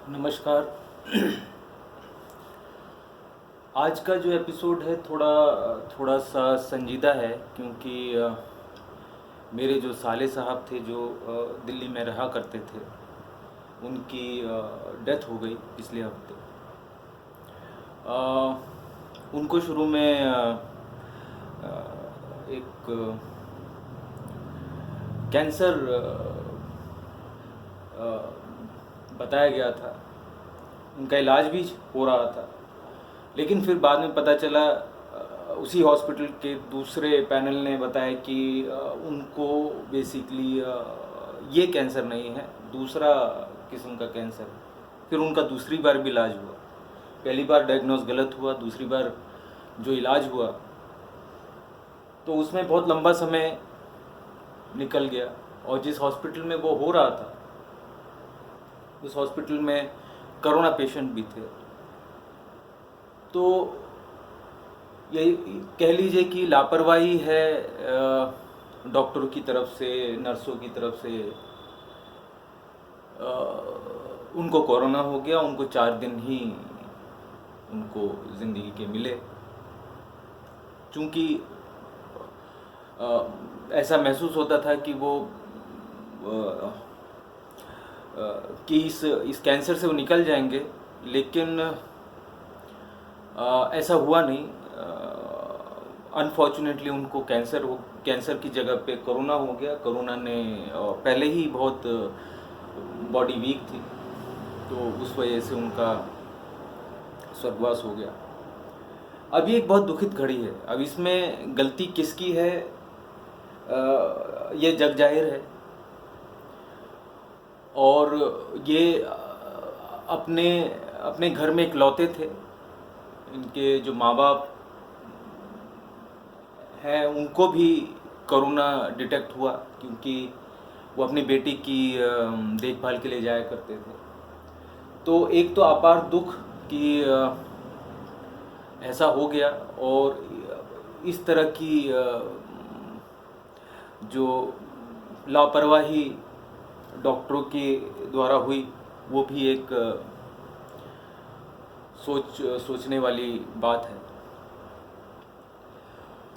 नमस्कार। आज का जो एपिसोड है थोड़ा थोड़ा सा संजीदा है, क्योंकि मेरे जो साले साहब थे जो दिल्ली में रहा करते थे, उनकी डेथ हो गई पिछले हफ्ते। उनको शुरू में एक कैंसर बताया गया था। उनका इलाज भी हो रहा था, लेकिन फिर बाद में पता चला उसी हॉस्पिटल के दूसरे पैनल ने बताया कि उनको बेसिकली ये कैंसर नहीं है, दूसरा किस्म का कैंसर है। फिर उनका दूसरी बार भी इलाज हुआ। पहली बार डायग्नोज गलत हुआ, दूसरी बार जो इलाज हुआ तो उसमें बहुत लंबा समय निकल गया। और जिस हॉस्पिटल में वो हो रहा था उस हॉस्पिटल में कोरोना पेशेंट भी थे। तो यही कह लीजिए कि लापरवाही है डॉक्टरों की तरफ से, नर्सों की तरफ से। उनको कोरोना हो गया, उनको 4 दिन ही उनको ज़िंदगी के मिले। चूँकि ऐसा महसूस होता था कि वो कि इस कैंसर से वो निकल जाएंगे, लेकिन ऐसा हुआ नहीं। अनफॉर्चुनेटली उनको कैंसर की जगह पे कोरोना हो गया। कोरोना ने पहले ही बहुत बॉडी वीक थी, तो उस वजह से उनका स्वर्गवास हो गया। अब ये एक बहुत दुखित घड़ी है। अब इसमें गलती किसकी है ये जग जाहिर है। और ये अपने अपने घर में इकलौते थे। इनके जो माँ बाप हैं उनको भी कोरोना डिटेक्ट हुआ, क्योंकि वो अपनी बेटी की देखभाल के लिए जाया करते थे। तो एक तो अपार दुख कि ऐसा हो गया, और इस तरह की जो लापरवाही डॉक्टरों के द्वारा हुई वो भी एक सोचने वाली बात है।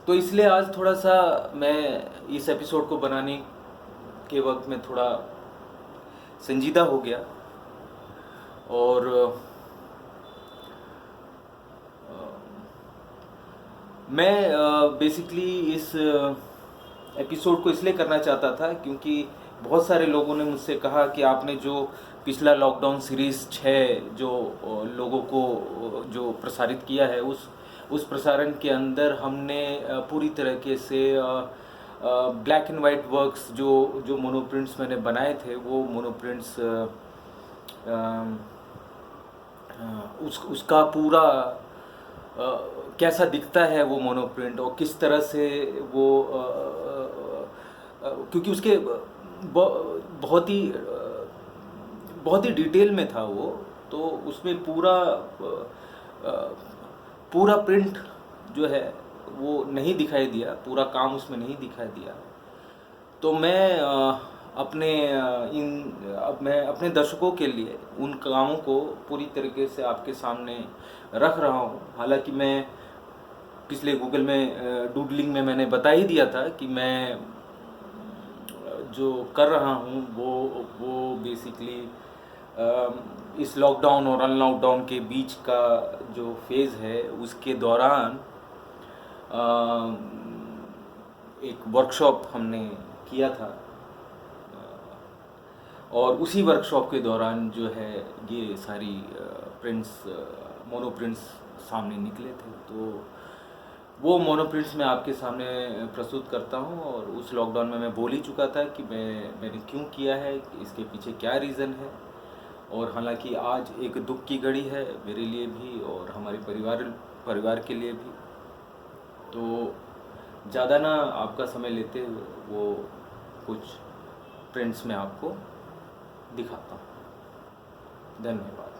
तो इसलिए आज थोड़ा सा मैं इस एपिसोड को बनाने के वक्त में थोड़ा संजीदा हो गया। और मैं बेसिकली इस एपिसोड को इसलिए करना चाहता था क्योंकि बहुत सारे लोगों ने मुझसे कहा कि आपने जो पिछला लॉकडाउन सीरीज़ 6 जो लोगों को जो प्रसारित किया है, उस प्रसारण के अंदर हमने पूरी तरीके से ब्लैक एंड वाइट वर्क्स जो मोनोप्रिंट्स मैंने बनाए थे, वो मोनोप्रिंट्स उसका पूरा कैसा दिखता है वो मोनोप्रिंट, और किस तरह से वो क्योंकि उसके बहुत ही डिटेल में था वो, तो उसमें पूरा प्रिंट जो है वो नहीं दिखाई दिया, पूरा काम उसमें नहीं दिखाई दिया। तो मैं मैं अपने दर्शकों के लिए उन कामों को पूरी तरीके से आपके सामने रख रहा हूँ। हालांकि मैं पिछले गूगल में डूडलिंग में मैंने बता ही दिया था कि मैं जो कर रहा हूँ वो बेसिकली इस लॉकडाउन और अनलॉकडाउन के बीच का जो फेज़ है उसके दौरान एक वर्कशॉप हमने किया था, और उसी वर्कशॉप के दौरान जो है ये सारी मोनो प्रिंट्स सामने निकले थे। तो वो मोनो प्रिंट्स मैं आपके सामने प्रस्तुत करता हूँ। और उस लॉकडाउन में मैं बोल ही चुका था कि मैंने क्यों किया है, इसके पीछे क्या रीज़न है। और हालांकि आज एक दुख की घड़ी है मेरे लिए भी और हमारे परिवार के लिए भी। तो ज़्यादा ना आपका समय लेते हुए वो कुछ प्रिंट्स में आपको दिखाता हूँ। धन्यवाद।